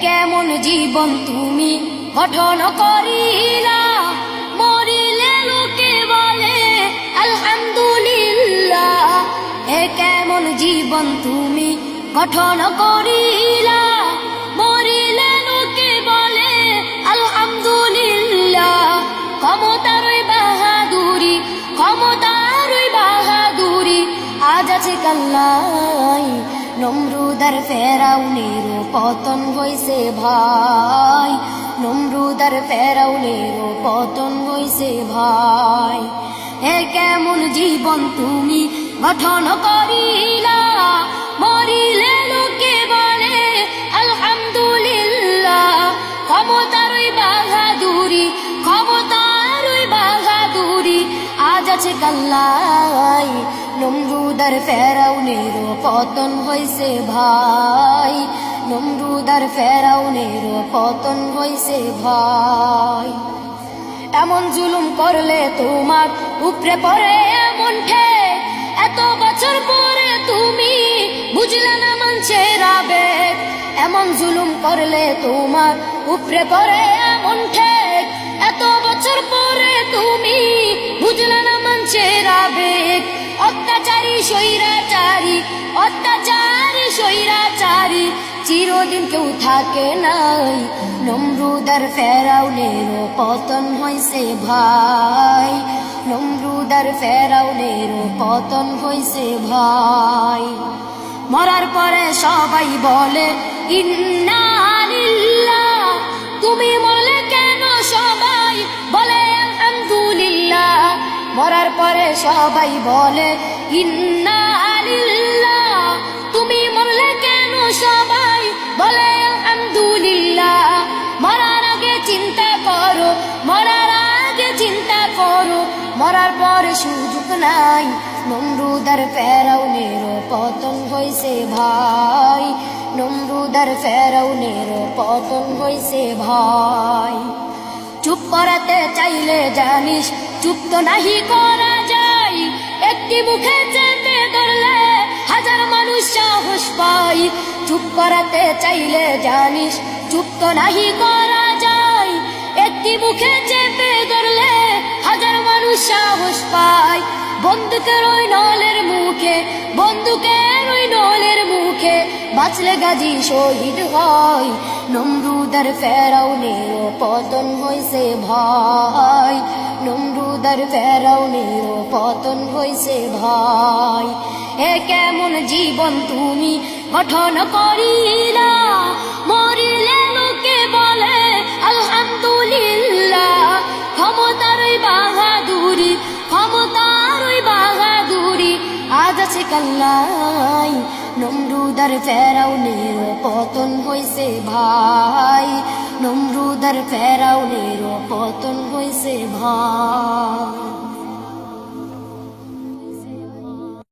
কেমন জীবন তুমি গঠন করিলা, মরিলে লোকে বলে আলহামদুলিল্লাহ। কেমন জীবন তুমি গঠন করিলা, মরিলে লোকে বলে আলহামদুলিল্লাহ। ক্ষমতারই বাহাদুরি, ক্ষমতারই বাহাদুরি আজ আছে কাল্লাই। নমরুদ আর ফেরাউনের পতন হইছে ভাই, নমরুদ আর ফেরাউনের পতন হইছে ভাই। কেমন জীবন তুমি গঠন করিলা, মরিলে লোকে বলে আলহামদুলিল্লাহ। ক্ষমতারই বাহাদুরি, ক্ষমতারই বাহাদুরি আজ আছে কাল্লাই। নমরুদ আর ফেরাউনের পতন হইছে ভাই, নমরুদ আর ফেরাউনের পতন হইছে ভাই। এমন জুলুম করলে তোমার উপরে পড়ে এমন ঠেক, এত বছর পরে তুমি বুঝলে না মানুষের আবেগ। এমন জুলুম করলে তোমার উপরে পড়ে এমন ঠেক, এত বছর পরে তুমি বুঝলে না মানুষের আবেগ। অত্যাচারী স্বৈরাচারী, অত্যাচারী স্বৈরাচারী চিরদিন কেউ থাকে নাই। নমরুদ আর ফেরাউনের পতন হইছে ভাই, নমরুদ আর ফেরাউনের পতন হইছে ভাই। মরার পরে সবাই বলে ইন্না লিল্লাহ, তুমি বলে কেন সবাই বলে আলহামদুলিল্লাহ। মরার পরে সবাই বলে ইন্না লিল্লাহ, তুমি বললে কেন সবাই বলে আলহামদুলিল্লাহ। মরার আগে চিন্তা করো, মরার আগে চিন্তা করো, মরার পরে সুযোগ নাই। নমরুদ আর ফেরাউনের পতন হইছে ভাই, নমরুদ আর ফেরাউনের পতন হইছে ভাই। চুপ করাতে চাইলে জানিস চুপ তো নাহি করা যায়, একটি মুখে চেপে ধরলে হাজার মানুষ সাহস পায়। চুপ করাতে চাইলে জানিস চুপ তো নাহি করা যায়, একটি মুখে চেপে ধরলে হাজার মানুষ সাহস পায়। বন্দুকের ওই নলের মুখে, বন্দুকের ওই নলের মুখে বাঁচলে গাজী শহীদ হয়। নমরুদ আর ফেরাউনের পতন হইছে ভাই, নমরুদ আর ফেরাউনের পতন হইছে ভাই। কেমন জীবন তুমি গঠন করিলা, মরিলে লোকে বলে আলহামদুলিল্লাহ। ক্ষমতারই বাহাদুরি, ক্ষমতারই বাহাদুরি আজ আছে কাল্লাই। নমরুদ আর ফেরাউনের পতন হইছে ভাই, নমরুদ আর ফেরাউনের পতন হইছে ভাই।